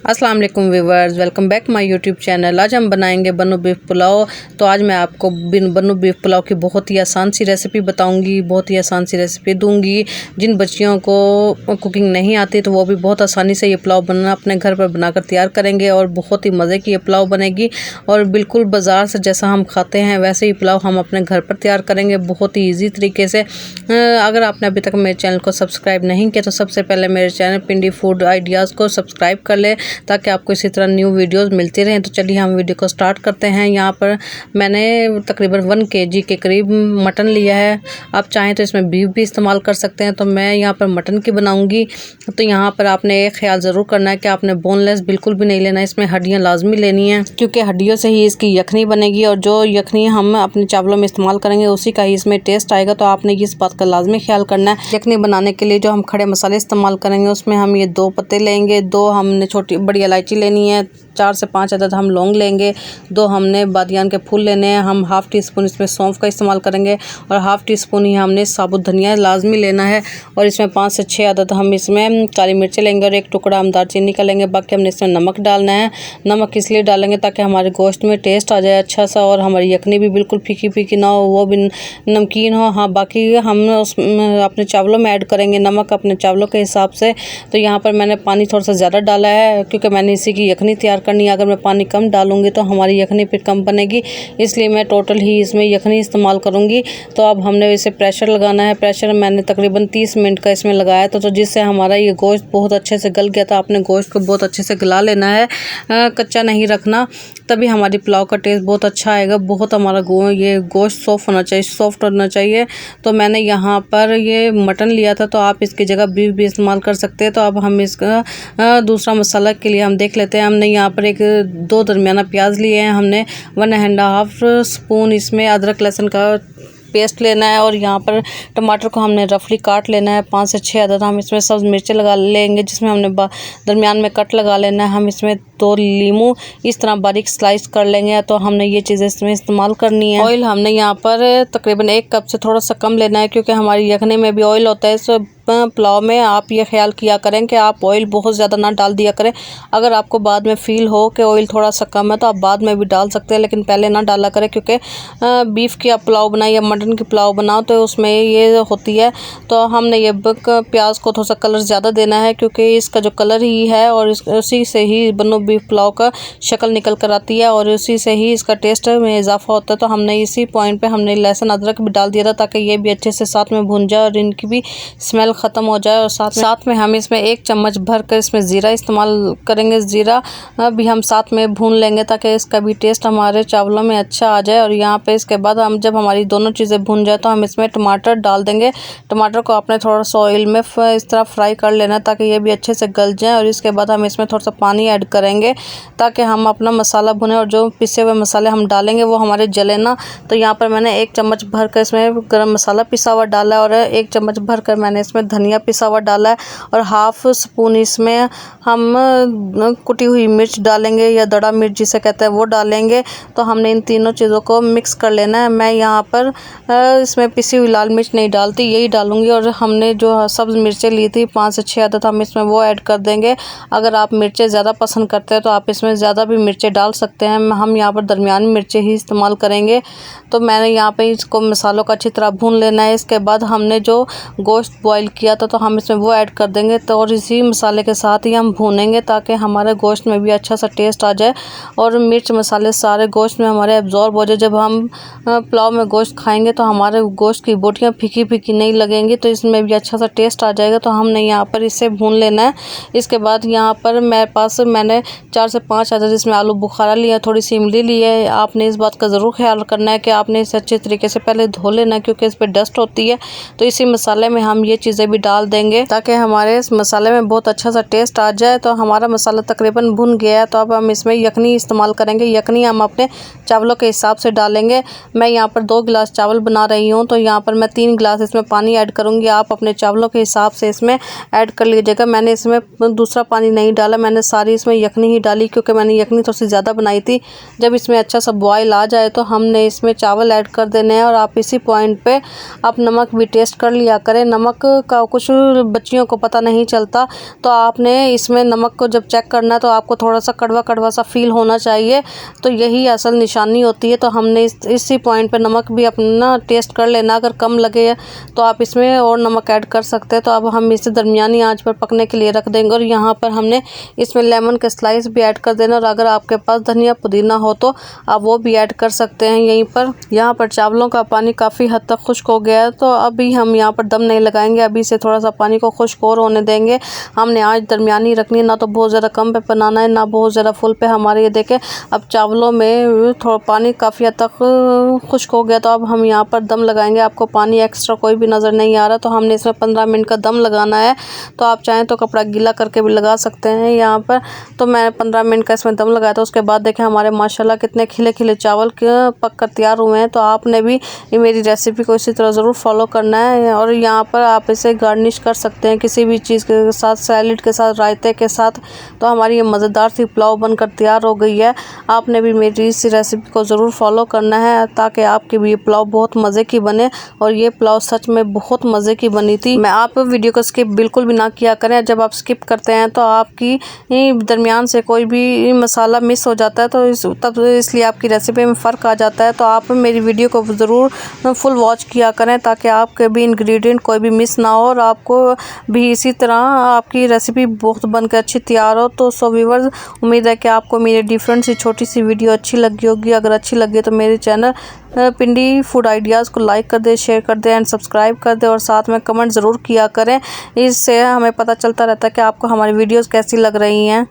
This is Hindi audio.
अस्सलाम वालेकुम viewers, welcome back my YouTube channel. आज हम बनाएंगे बन्नू बीफ पुलाव। तो आज मैं आपको बन्नू बीफ पुलाव की बहुत ही आसान सी रेसिपी बताऊंगी, बहुत ही आसान सी रेसिपी दूंगी। जिन बच्चियों को कुकिंग नहीं आती तो वो भी बहुत आसानी से ये पुलाव बनना अपने घर पर बनाकर तैयार करेंगे और बहुत ही मज़े की ये पुलाव बनेगी। और बिल्कुल बाज़ार से जैसा हम खाते हैं वैसे ही पुलाव हम अपने घर पर तैयार करेंगे बहुत ही ईजी तरीके से। अगर आपने अभी तक मेरे चैनल को सब्सक्राइब नहीं किया तो सबसे पहले मेरे चैनल पिंडी फूड आइडियाज़ को सब्सक्राइब कर ले ताकि आपको इसी तरह न्यू वीडियोस मिलती रहें। तो चलिए हम वीडियो को स्टार्ट करते हैं। यहाँ पर मैंने तकरीबन 1 kg के करीब मटन लिया है। आप चाहें तो इसमें बीफ भी इस्तेमाल कर सकते हैं, तो मैं यहाँ पर मटन की बनाऊंगी। तो यहाँ पर आपने एक ख्याल ज़रूर करना है कि आपने बोनलेस बिल्कुल भी नहीं लेना है, इसमें हड्डियाँ लाजमी लेनी है क्योंकि हड्डियों से ही इसकी यखनी बनेगी और जो यखनी हम अपने चावलों में इस्तेमाल करेंगे उसी का ही इसमें टेस्ट आएगा। तो आपने इस बात का लाजमी ख्याल करना है। यखनी बनाने के लिए जो हम खड़े मसाले इस्तेमाल करेंगे उसमें हम ये 2 पत्ते लेंगे, 2 हमने छोटी बड़ी इलायची लेनी है, 4 से 5 अदद हम लौंग लेंगे, 2 हमने बादियान के फूल लेने हैं, हम हाफ़ टी स्पून इसमें सौंफ का इस्तेमाल करेंगे और हाफ़ टी स्पून ही हमने साबुत धनिया लाजमी लेना है। और इसमें 5 से 6 अदद हम इसमें काली मिर्चें लेंगे और 1 टुकड़ा हम दालचीनी का लेंगे। बाकी हमने इसमें नमक डालना है। नमक इसलिए डालेंगे ताकि हमारे गोश्त में टेस्ट आ जाए अच्छा सा और हमारी यखनी भी बिल्कुल फीकी फीकी ना हो, वो भी नमकीन हो। हाँ, बाकी हम अपने चावलों में ऐड करेंगे नमक अपने चावलों के हिसाब से। तो यहाँ पर मैंने पानी थोड़ा सा ज़्यादा डाला है क्योंकि मैंने इसी की यखनी तैयार करनी है। अगर मैं पानी कम डालूंगी तो हमारी यखनी फिर कम बनेगी, इसलिए मैं टोटल ही इसमें यखनी इस्तेमाल करूंगी। तो अब हमने इसे प्रेशर लगाना है। प्रेशर मैंने तकरीबन 30 मिनट का इसमें लगाया था, तो जिससे हमारा ये गोश्त बहुत अच्छे से गल गया था। आपने गोश्त को बहुत अच्छे से गला लेना है, कच्चा नहीं रखना, तभी हमारी पुलाव का टेस्ट बहुत अच्छा आएगा। बहुत हमारा ये गोश्त सॉफ्ट होना चाहिए। तो मैंने यहाँ पर ये मटन लिया था, तो आप इसकी जगह बीफ भी इस्तेमाल कर सकते हैं। तो अब हम इसका दूसरा मसाला के लिए हम देख लेते हैं। हमने यहाँ पर 2 दरमियाना प्याज लिए हैं, हमने 1.5 स्पून इसमें अदरक लहसुन का पेस्ट लेना है और यहाँ पर टमाटर को हमने रफली काट लेना है। 5 से 6 अदद हम इसमें सब्ज़ मिर्चें लगा लेंगे जिसमें हमने दरमियान में कट लगा लेना है। हम इसमें 2 लीमू इस तरह बारीक स्लाइस कर लेंगे। तो हमने ये चीज़ें इसमें इस्तेमाल करनी है। ऑयल हमने यहाँ पर तकरीबन 1 कप से थोड़ा सा कम लेना है क्योंकि हमारी यखनी में भी ऑयल होता है। सो पुलाव में आप ये ख्याल किया करें कि आप ऑयल बहुत ज़्यादा ना डाल दिया करें। अगर आपको बाद में फ़ील हो कि ऑयल थोड़ा सा कम है तो आप बाद में भी डाल सकते हैं, लेकिन पहले ना डाला करें क्योंकि बीफ की आप पुलाव बनाए या मटन की पुलाव बनाओ तो उसमें ये होती है। तो हमने ये प्याज को थोड़ा सा कलर ज़्यादा देना है क्योंकि इसका जो कलर ही है और उसी से ही बन्नू बीफ पुलाव का शक्ल निकल कर आती है और उसी से ही इसका टेस्ट में इजाफा होता है। तो हमने इसी पॉइंट पर हमने लहसुन अदरक भी डाल दिया था ताकि ये भी अच्छे से साथ में भुन जाए और इनकी भी स्मेल ख़त्म हो जाए। और साथ में हम इसमें 1 चम्मच भर कर इसमें ज़ीरा इस्तेमाल करेंगे। ज़ीरा भी हम साथ में भून लेंगे ताकि इसका भी टेस्ट हमारे चावलों में अच्छा आ जाए। और यहाँ पे इसके बाद हम जब हमारी दोनों चीज़ें भून जाए तो हम इसमें टमाटर डाल देंगे। टमाटर को आपने थोड़ा सा ऑयल में इस तरह फ्राई कर लेना ताकि ये भी अच्छे से गल जाए। और इसके बाद हम इसमें थोड़ा सा पानी ऐड करेंगे ताकि हम अपना मसाला भुने और जो पिसे हुए मसाले हम डालेंगे वो हमारे जले ना। तो यहाँ पर मैंने 1 चम्मच भर कर इसमें गरम मसाला पिसा हुआ डाला है और 1 चम्मच भर कर मैंने इसमें धनिया पिसा हुआ डाला है और हाफ़ स्पून इसमें हम कुटी हुई मिर्च डालेंगे या दड़ा मिर्च जिसे कहते हैं वो डालेंगे। तो हमने इन तीनों चीज़ों को मिक्स कर लेना है। मैं यहाँ पर इसमें पिसी हुई लाल मिर्च नहीं डालती, यही डालूंगी। और हमने जो सब्ज़ मिर्चें ली थी 5 से 6 अदद हम इसमें वो ऐड कर देंगे। अगर आप मिर्चें ज़्यादा पसंद करते हैं तो आप इसमें ज़्यादा भी मिर्चें डाल सकते हैं। हम यहाँ पर दरमियानी मिर्चें ही इस्तेमाल करेंगे। तो मैंने यहाँ पर इसको मसालों को अच्छी तरह भून लेना है। इसके बाद हमने जो गोश्त बॉयल किया था तो हम इसमें वो ऐड कर देंगे। तो और इसी मसाले के साथ ही हम भूनेंगे ताकि हमारे गोश्त में भी अच्छा सा टेस्ट आ जाए और मिर्च मसाले सारे गोश्त में हमारे एब्जॉर्ब हो जाए। जब हम पुलाव में गोश्त खाएंगे तो हमारे गोश्त की बोटियाँ फीकी फीकी नहीं लगेंगी, तो इसमें भी अच्छा सा टेस्ट आ जाएगा। तो हमने यहाँ पर इसे भून लेना है। इसके बाद यहाँ पर मैंने 4 से 5 अदद इसमें आलू बुखारा लिया, थोड़ी सी इमली ली है। आपने इस बात का ज़रूर ख्याल करना है कि आपने इसे अच्छे तरीके से पहले धो लेना क्योंकि इस पर डस्ट होती है। तो इसी मसाले में हम ये चीज़ें भी डाल देंगे ताकि हमारे इस मसाले में बहुत अच्छा सा टेस्ट आ जाए। तो हमारा मसाला तकरीबन भुन गया है। तो अब हम इसमें यखनी इस्तेमाल करेंगे। यखनी हम अपने चावलों के हिसाब से डालेंगे। मैं यहाँ पर 2 गिलास चावल बना रही हूँ तो यहाँ पर मैं 3 गिलास इसमें पानी ऐड करूँगी। आप अपने चावलों के हिसाब से इसमें ऐड कर लीजिएगा। मैंने इसमें दूसरा पानी नहीं डाला, मैंने सारी इसमें यखनी ही डाली क्योंकि मैंने यखनी थोड़ी सी ज़्यादा बनाई थी। जब इसमें अच्छा सा बॉयल आ जाए तो हमने इसमें चावल ऐड कर देने हैं। और आप इसी पॉइंट पे आप नमक भी टेस्ट कर लिया करें। नमक का कुछ बच्चियों को पता नहीं चलता। तो आपने इसमें नमक को जब चेक करना है तो आपको थोड़ा सा कड़वा कड़वा सा फील होना चाहिए, तो यही असल निशानी होती है। तो हमने इसी पॉइंट पे नमक भी अपना टेस्ट कर लेना, अगर कम लगे तो आप इसमें और नमक ऐड कर सकते हैं। तो अब हम इसे दरमियानी आंच पर पकने के लिए रख देंगे और यहाँ पर हमने इसमें लेमन के स्लाइस भी ऐड कर देना, और अगर आपके पास धनिया पुदीना हो तो आप वो भी ऐड कर सकते हैं। यहीं पर यहाँ पर चावलों का पानी काफ़ी हद तक खुश्क हो गया है, तो अभी हम यहाँ पर दम नहीं लगाएंगे, अभी से थोड़ा सा पानी को खुश्क और होने देंगे। हमने आंच दरमियानी रखनी है, ना तो बहुत ज़्यादा कम पे बनाना है ना बहुत ज़्यादा फुल पे। हमारे ये देखें अब चावलों में थोड़ा पानी काफ़ी हद तक खुश्क हो गया, तो अब हम यहाँ पर दम लगाएंगे। आपको पानी एक्स्ट्रा कोई भी नज़र नहीं आ रहा, तो हमने इसमें 15 मिनट का दम लगाना है। तो आप चाहें तो कपड़ा गीला करके भी लगा सकते हैं यहाँ पर। तो मैंने 15 मिनट का इसमें दम लगाया था। उसके बाद देखें हमारे माशाल्लाह कितने खिले खिले चावल पक कर तैयार हुए हैं। तो आपने भी मेरी रेसिपी को इसी तरह ज़रूर फॉलो करना है। और यहाँ पर आप इसे गार्निश कर सकते हैं किसी भी चीज़ के साथ, सैलेड के साथ, रायते के साथ। तो हमारी ये मज़ेदार सी पुलाव बनकर तैयार हो गई है। आपने भी मेरी इस रेसिपी को ज़रूर फॉलो करना है ताकि आपकी भी ये पुलाव बहुत मज़े की बने। और ये पुलाव सच में बहुत मज़े की बनी थी। मैं आप वीडियो को स्किप बिल्कुल भी ना किया करें। जब आप स्किप करते हैं तो आपकी दरमियान से कोई भी मसाला मिस हो जाता है, तो तब इसलिए आपकी रेसिपी में फ़र्क आ जाता है। तो आप मेरी वीडियो को ज़रूर फुल वॉच किया करें ताकि आपके भी इंग्रेडिएंट कोई भी मिस ना हो और आपको भी इसी तरह आपकी रेसिपी बहुत बनकर अच्छी तैयार हो। तो सो व्यूअर्स, उम्मीद है कि आपको मेरी डिफरेंट सी छोटी सी वीडियो अच्छी लगी होगी। अगर अच्छी लगी तो मेरे चैनल पिंडी फूड आइडियाज़ को लाइक कर दे, शेयर कर दे एंड सब्सक्राइब कर दे, और साथ में कमेंट ज़रूर किया करें। इससे हमें पता चलता रहता है कि आपको हमारी वीडियोस कैसी लग रही हैं।